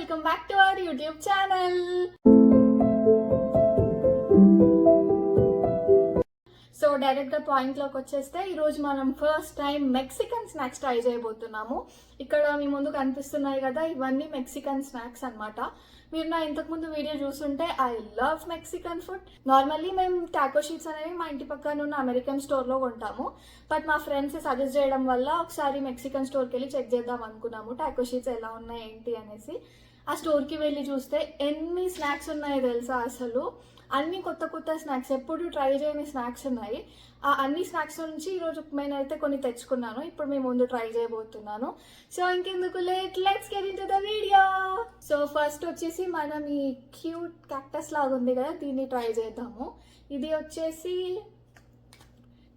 Welcome back to our YouTube channel. So డైరెక్ట్గా పాయింట్లోకి వచ్చేస్తే ఈరోజు మనం first time Mexican snacks try చేయబోతున్నాము. ఇక్కడ మీ ముందు కనిపిస్తున్నాయి కదా, ఇవన్నీ మెక్సికన్ స్నాక్స్ అన్నమాట. మీరు నా ఇంతకుముందు వీడియో చూస్తుంటే I love Mexican food. Normally మేము టాకో షీట్స్ అనేవి మా ఇంటి పక్కన ఉన్న అమెరికన్ స్టోర్లో కొంటాము. బట్ మా ఫ్రెండ్స్ సజెస్ట్ చేయడం వల్ల ఒకసారి మెక్సికన్ స్టోర్కి వెళ్ళి చెక్ చేద్దాం అనుకున్నాము టాకో షీట్స్ ఎలా ఉన్నాయి ఏంటి అనేసి. ఆ స్టోర్కి వెళ్ళి చూస్తే ఎన్ని స్నాక్స్ ఉన్నాయో తెలుసా, అసలు అన్ని కొత్త కొత్త స్నాక్స్, ఎప్పుడు ట్రై చేయని స్నాక్స్ ఉన్నాయి. ఆ అన్ని స్నాక్స్ నుంచి ఈరోజు నేనైతే కొన్ని తెచ్చుకున్నాను, ఇప్పుడు మీ ముందు ట్రై చేయబోతున్నాను. సో ఇంకెందుకు late, let's get into the video. So first వచ్చేసి మనం ఈ క్యూట్ క్యాక్టస్ లాగా ఉంది కదా, దీన్ని ట్రై చేద్దాము. ఇది వచ్చేసి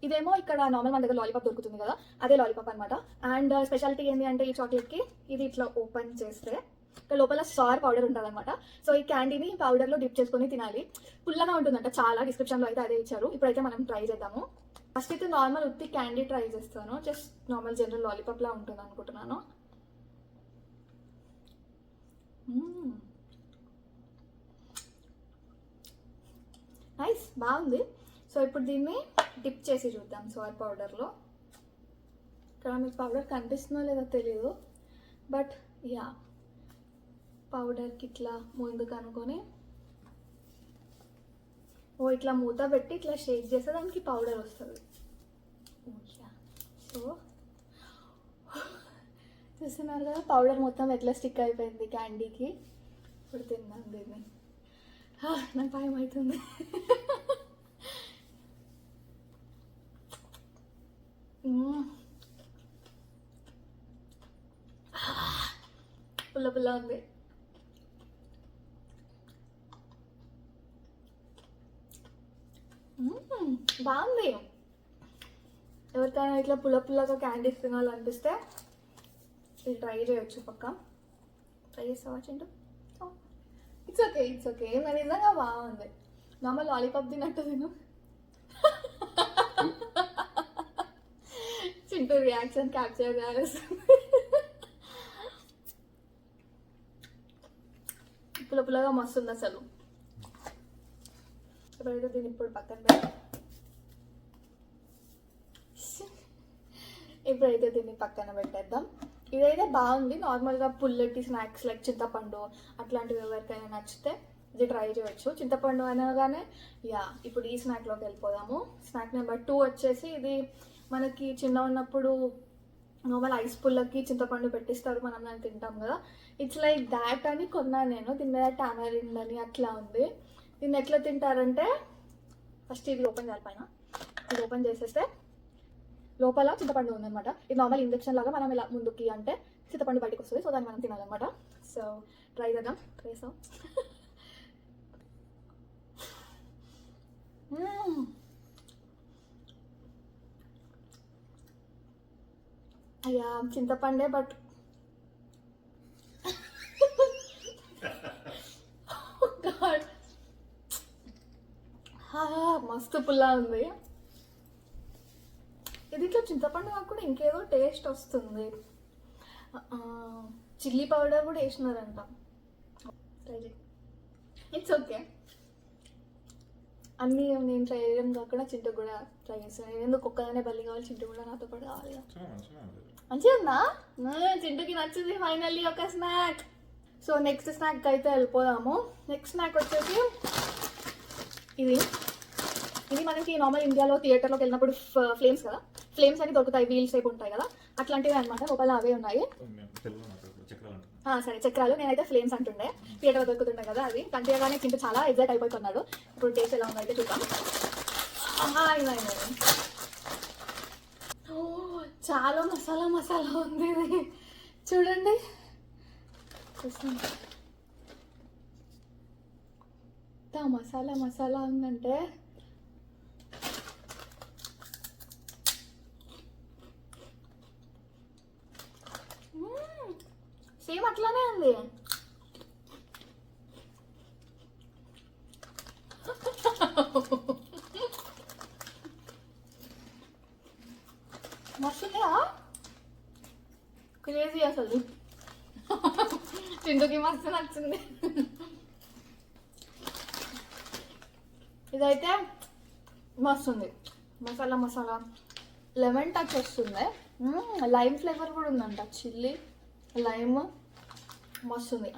ఇదేమో ఇక్కడ నార్మల్ మన దగ్గర లాలీపాప్ దొరుకుతుంది కదా, అదే లాలీపాప్ అనమాట. అండ్ స్పెషాలిటీ ఏంటి అంటే ఈ చాక్లెట్కి ఇది ఇట్లా ఓపెన్ చేస్తే ఇక్కడ లోపల సార్ పౌడర్ ఉంటుంది అనమాట. సో ఈ క్యాండీని పౌడర్లో డిప్ చేసుకొని తినాలి. పుల్లగా ఉంటుందంట చాలా, డిస్క్రిప్షన్లో అయితే అదే ఇచ్చారు. ఇప్పుడైతే మనం ట్రై చేద్దాము. ఫస్ట్ అయితే నార్మల్ ఉత్తి క్యాండీ ట్రై చేస్తాను, జస్ట్ నార్మల్ జనరల్ లాలీపాప్లా ఉంటుంది అనుకుంటున్నాను. నైస్, బాగుంది. సో ఇప్పుడు దీన్ని డిప్ చేసి చూద్దాం సార్ పౌడర్లో. ఇక్కడ మీకు పౌడర్ కనిపిస్తుందో లేదో తెలియదు, బట్ యా పౌడర్కి ఇట్లా ముందు కనుకొని ఇట్లా మూత పెట్టి ఇట్లా షేక్ చేస్తే దానికి పౌడర్ వస్తుంది. సో చూస్తున్నారు కదా, పౌడర్ మొత్తం ఎట్లా స్టిక్ అయిపోయింది క్యాండీకి. ఇప్పుడు తిన్నాను దీన్ని. నాకు భయం అవుతుంది. పుల్ల పుల్ల ఉంది. బాగుంది. ఎవరికైనా ఇట్లా పుల్ల పుల్లగా క్యాండీస్ తినాలనిపిస్తే ఇది ట్రై చేయొచ్చు. పక్క ట్రై చేస్తావా Chintu? It's okay, it's okay. మరి నిజంగా బాగుంది. నార్మల్ లాలీపాప్ తిన్నట్టు తిను. చింటూ రియాక్షన్ క్యాప్చర్ చేయాల్సింది. పుల్ల పుల్లగా మస్తుంది అసలు. ఇప్పుడైతే దీన్ని ఇప్పుడు పక్కన పెట్టి ఇప్పుడైతే దీన్ని పక్కన పెట్టేద్దాం. ఇదైతే బాగుంది. నార్మల్గా పుల్లటి స్నాక్స్ లైక్ చింతపండు అట్లాంటివి ఎవరికైనా నచ్చితే ఇది ట్రై చేయొచ్చు. చింతపండు అనగానే ఇప్పుడు ఈ స్నాక్లోకి వెళ్ళిపోదాము. స్నాక్ నెంబర్ 2 వచ్చేసి ఇది మనకి చిన్న ఉన్నప్పుడు నార్మల్ ఐస్ పుల్లకి చింతపండు పెట్టిస్తారు, మనం దాన్ని తింటాం కదా. ఇట్స్ లైక్ దాట్ అని కొన్నాను నేను. దీని మీద టామరిన్ అని అట్లా ఉంది. దీన్ని ఎట్లా తింటారంటే ఫస్ట్ ఇది ఓపెన్ చేయాలి. పైన ఇది ఓపెన్ చేసేస్తే లోపల చింతపండు ఉందన్నమాట. ఇది నార్మల్ ఇంజెక్షన్ లాగా మనం ఇలా ముందుకి అంటే చింతపండు బయటకు వస్తుంది. సో దాన్ని మనం తినాలన్నమాట. సో ట్రై చేద్దాం. ట్రేసాం. అయ్యా చింతపండే, బట్ మస్తు పుల్లా ఉంది. ఇది ఇట్లా చింతపండు కాకుండా ఇంకేదో టేస్ట్ వస్తుంది. చిల్లీ పౌడర్ కూడా వేసినారంట. ట్రై చేయి. It's okay. అన్నీ నేను ట్రై చేయడం కాకుండా చింటూ కూడా ట్రై చేస్తాను. నేను ఎందుకు ఒక్కదానే బల్లి కావాలి, చింటూ కూడా నాతో పాటు కావాలి. మంచిగా ఉందా? చింటూకి నచ్చింది ఫైనల్లీ ఒక స్నాక్. సో నెక్స్ట్ స్నాక్ అయితే వెళ్ళిపోదాము. నెక్స్ట్ స్నాక్ వచ్చేసి ఇది మనకి నార్మల్ ఇండియాలో థియేటర్లోకి వెళ్ళినప్పుడు ఫ్లేమ్స్ కదా, ఫ్లేమ్స్ అని దొరుకుతాయి, వీల్ షేప్ ఉంటాయి కదా, అట్లాంటివి అనమాట. లోపల అవే ఉన్నాయి. సరే చక్రాలు, నేనైతే ఫ్లేమ్స్ అంటుండే. థియేటర్లో దొరుకుతుండే కదా, అది కంటిగానే తింటూ చాలా ఎగ్జైట్ అయిపోతున్నాడు. ఇప్పుడు టేస్ట్ ఎలా ఉందైతే చూద్దాం. చాలా మసాలా మసాలా ఉంది ఇది, చూడండి. మసాలా మసాలా ఉందంటే సేమ్ అట్లానే ఉంది. మస్తుందా? క్రేజీ అసలు. చింటూకి మస్తు నచ్చింది. ఇదైతే మస్తుంది, మసాలా మసాలా లెమన్ టచ్ వస్తుంది, లైమ్ ఫ్లేవర్ కూడా ఉందంట, చిల్లీ లైమ్ మస్తుంది.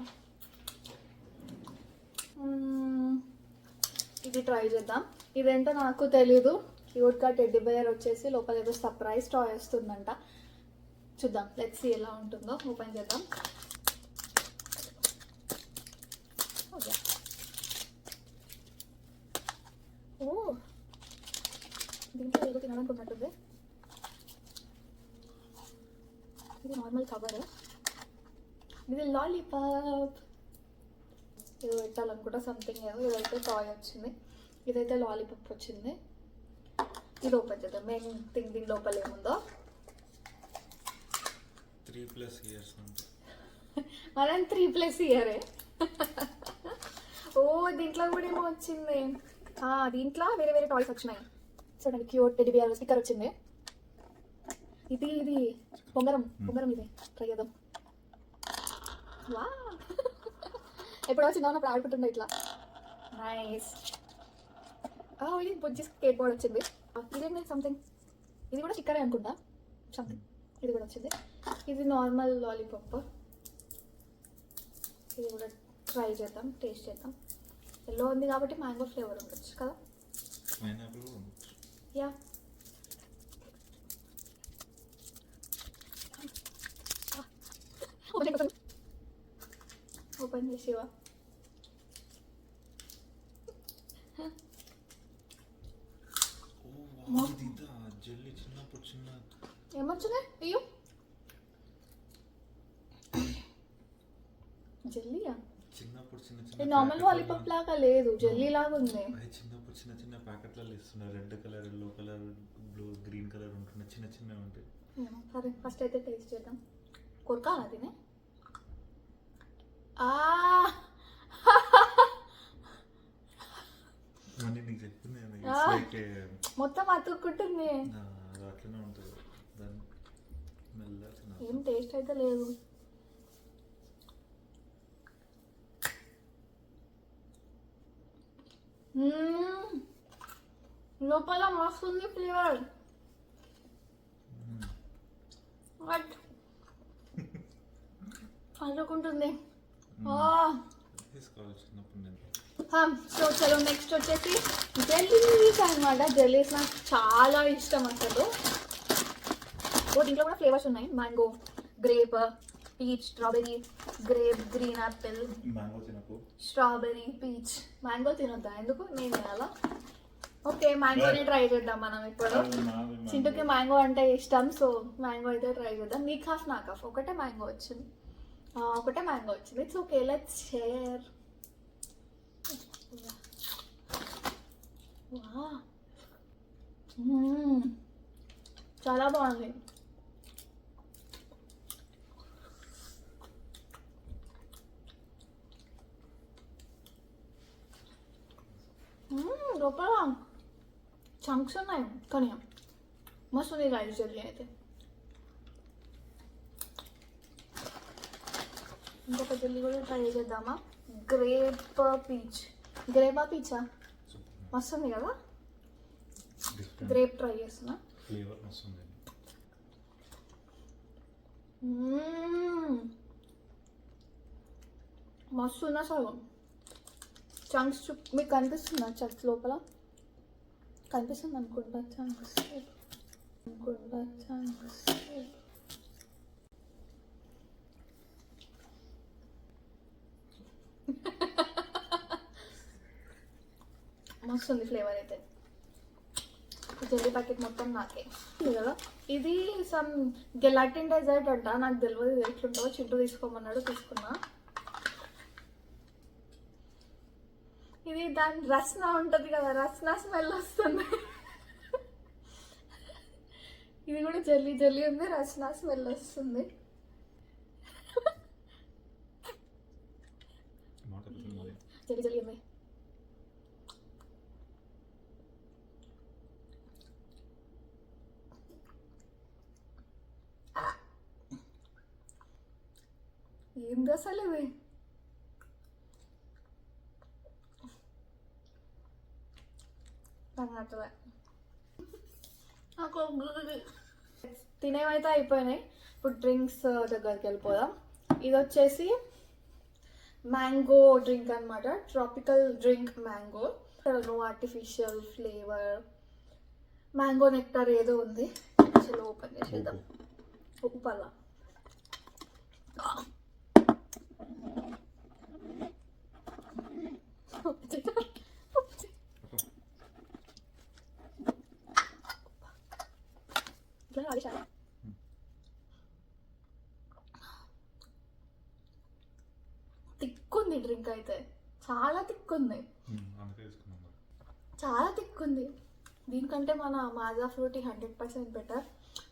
ఇది ట్రై చేద్దాం. ఇదేంటో నాకు తెలీదు. క్యూట్గా టెడ్డీ బేర్ వచ్చేసి లోపల ఏదో సర్ప్రైజ్ టాయ్ వస్తుందంట. చూద్దాం, లెట్స్ సీ ఎలా ఉంటుందో. ఓపెన్ చేద్దాం. ఓ, దీంట్లో ఏదో తినాలనుకున్నట్టుంది. ఇది నార్మల్ కవర్, ఇది లాలీపాప్ ఏదో పెట్టాలనుకుంటా, సంథింగ్ ఏదో. ఇదైతే టాయ్ వచ్చింది, ఇదైతే లాలీపాప్ వచ్చింది. ఇది ఓపెన్ చేద్దాం. మెయిన్ థింగ్ దీని లోపల ఏముందో. 3+ years మనం 3+ ఇయరే. ఓ, దీంట్లో కూడా ఏమో వచ్చింది. దీంట్లో వేరే వేరే టాయ్స్ వచ్చినాయి. చూడండి, క్యూట్ టెడ్డీ బేర్ స్టిక్కర్ వచ్చింది. ఇది ఇది పొంగరం ఇది ట్రై చేద్దాం. వా, ఎప్పుడో చిన్నప్పుడు ఆడుకుంటుండే ఇట్లా. నైస్. ఇది బుజ్జి స్కేట్ బోర్డ్ వచ్చింది. ఇదేంటి సంథింగ్, ఇది కూడా స్టిక్కరే అనుకుంటా, సంథింగ్. ఇది కూడా వచ్చింది. ఇది నార్మల్ లాలీపాప్. ఇది కూడా ట్రై చేద్దాం, టేస్ట్ చేద్దాం. ఎల్లో ఉంది కాబట్టి మ్యాంగో ఫ్లేవర్ ఉండొచ్చు కదా. యా, ఓపెన్ చేసేవా? ఏమొచ్చింది? అయ్యో, జెల్లీయా? చిన్నప్పుడు నార్మల్ లాలీపాప్ లాగా లేదు, జెల్లీ లాగా ఉంది. చిన్నప్పుడు చిన్న చిన్న ప్యాకెట్లలో ఇస్తున్నారు. Red colour, yellow colour, blue, green colour ఉంటున్నాయి, చిన్న చిన్నవి ఉంటాయి. సరే, ఫస్ట్ అయితే టేస్ట్ చేద్దాం. కొరకాలా తినే? నీకు చెప్తుంది మొత్తం అతుక్కుంటుంది. అట్లనే ఉంటుంది. దాన్ని ఏం టేస్ట్ అయితే లేదు. లోపల మస్తుంది ఫ్లేవర్. బట్ అందుకుంటుంది. సో చలో, నెక్స్ట్ వచ్చేసి జెల్లీస్ అనమాట. జెల్లీస్ నాకు చాలా ఇష్టం అసలు. దీంట్లో కూడా ఫ్లేవర్స్ ఉన్నాయి. Mango, grape, peach, strawberry, grape, green apple, strawberry, peach. Mango తినొద్దా? ఎందుకు? నేను తినాలా? ఓకే, మ్యాంగోని ట్రై చేద్దాం మనం ఇప్పుడు. చింటూకి మ్యాంగో అంటే ఇష్టం, సో మ్యాంగో అయితే ట్రై చేద్దాం. నీకు హాఫ్ నాకు హాఫ్. ఒకటే మ్యాంగో వచ్చింది. It's okay, let's share. చాలా బాగుంది. లోపల చంక్స్ ఉన్నాయి కానీ మస్తు ఉంది రైస్ జెల్లీ అయితే. ఇంకొక జెల్లీ కూడా ట్రై చేద్దామా? Grape peach. గ్రేపా పీచా? మస్తు ఉంది కదా. గ్రేప్ ట్రై చేస్తున్నా. మస్తు ఉంది అసలు. చంక్స్ మీకు కనిపిస్తుందా? చంక్స్ లోపల కనిపిస్తుంది అనుకుంటా. చంక్స్ మస్తు ఉంది ఫ్లేవర్ అయితే. జెల్లీ ప్యాకెట్ మొత్తం నాకే కదా. ఇది సమ్ గెలాటిన్ డెజర్ట్ అంట, నాకు తెలియదు ఇది ఎట్లుంటుందో. చింటూ తీసుకోమన్నాడు, తీసుకున్నా. ఇది దాని రస్నా ఉంటుంది కదా, రస్నా స్మెల్ వస్తుంది. ఇది కూడా జెల్లీ జెల్లీ ఉంది, రస్నా స్మెల్ వస్తుంది. జెల్లీ జెల్లీ ఉంది. ఏంది అసలు ఇవి? నాకు నచ్చలే. నాకు తినేవైతే అయిపోయినాయి. ఇప్పుడు డ్రింక్స్ దగ్గరికి వెళ్ళిపోదాం. ఇది వచ్చేసి మ్యాంగో డ్రింక్ అనమాట. Tropical drink mango. No artificial flavour. Mango nectar ఏదో ఉంది. అసలు ఓపెన్ చేసేద్దాం. ఉప్పల్ల తిక్కుంది డ్రింక్ అయితే, చాలా తిక్కుంది, చాలా తిక్కుంది. దీనికంటే మన మాజా ఫ్రూటీ 100% బెటర్.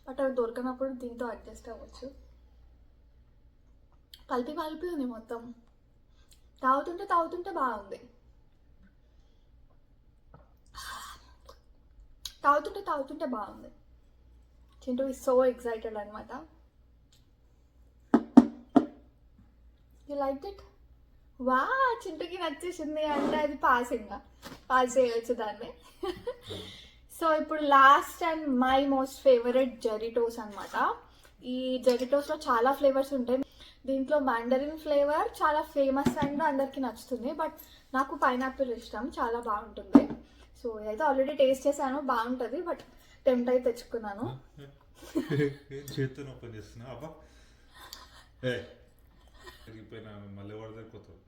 బట్ అవి దొరకనప్పుడు దీంతో అడ్జస్ట్ అవ్వచ్చు. కలిపి ఉంది మొత్తం. తాగుతుంటే బాగుంది. తాగుతుంటే బాగుంది. చింటూ ఈజ్ సో ఎక్సైటెడ్ అనమాట. You like it? వా, చింటూకి నచ్చేసింది అంటే అది పాస్ చేయవచ్చు దాన్ని. సో ఇప్పుడు last and my most favourite Jarritos అనమాట. ఈ జెరిటోస్లో చాలా ఫ్లేవర్స్ ఉంటాయి. దీంట్లో మ్యాండరిన్ ఫ్లేవర్ చాలా ఫేమస్ అండ్ అందరికీ నచ్చుతుంది. బట్ నాకు పైనాపిల్ ఇష్టం, చాలా బాగుంటుంది. సో ఇదైతే ఆల్రెడీ టేస్ట్ చేశాను, బాగుంటుంది. బట్ టెంప్ట్ అయితే తెచ్చుకున్నాను. చేతితో ఓపెన్ చేస్తున్నా. అబ్బా మళ్ళీ వాడదైపోతుంది.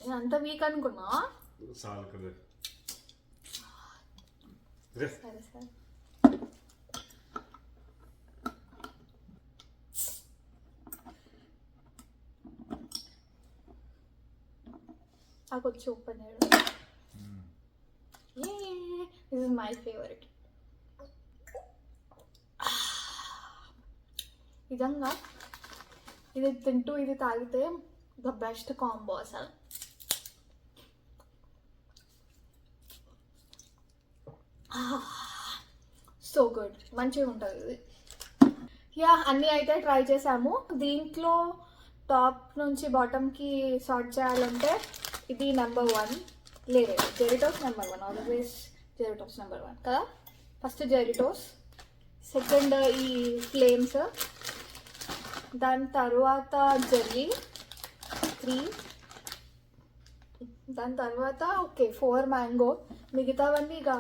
నేను అంత వీక్ అనుకున్నా. చాలు కదా. సరే సరే. నాకు వచ్చి ఓపెన్ చేయడం. This is my favourite. నిజంగా ఇది తింటూ ఇది తాగితే ద బెస్ట్ కాంబో అసలు. సో గుడ్, మంచిగా ఉంటుంది ఇది. యా, అన్నీ అయితే ట్రై చేసాము. దీంట్లో టాప్ నుంచి బాటమ్కి సార్ట్ చేయాలంటే ఇది నెంబర్ 1. లేదు, జెరిటోస్ నెంబర్ 1. ఆల్వేస్ జెరిటోస్ నెంబర్ 1 కదా. ఫస్ట్ జెరిటోస్, సెకండ్ ఈ ఫ్లేమ్స్, దాని తర్వాత జెల్లీ 3, దాని తర్వాత 4 మ్యాంగో. మిగతావన్నీ ఇక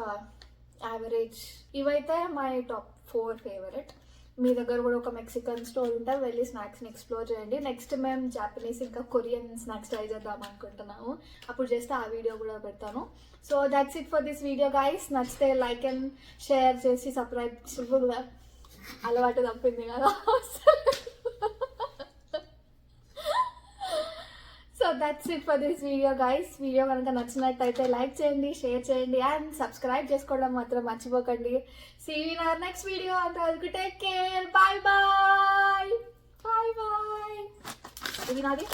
యావరేజ్. ఇవైతే మై టాప్ 4 ఫేవరెట్. మీ దగ్గర కూడా ఒక మెక్సికన్ స్టోర్ ఉంటే వెళ్ళి స్నాక్స్ని ఎక్స్ప్లోర్ చేయండి. నెక్స్ట్ మేము జాపనీస్ ఇంకా కొరియన్ స్నాక్స్ ట్రై చేద్దాం అనుకుంటున్నాము. అప్పుడు చేస్తే ఆ వీడియో కూడా పెడతాను. So that's it for this video guys. నచ్చితే లైక్ అండ్ షేర్ చేసి సబ్స్క్రైబ్. అలవాటు తప్పింది కదా. So that's it for this video guys. Video కనుక నచ్చినట్టయితే లైక్ చేయండి, షేర్ చేయండి అండ్ సబ్స్క్రైబ్ చేసుకోవడం మాత్రం మర్చిపోకండి. See you in our next video. అంతవరకు take care. Bye bye. Bye bye. ఇది నాది,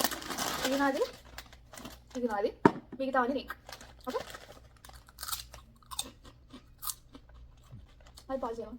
మిగతావన్నీ నీకు. ఓకే, అది పాజ్ చేయమా.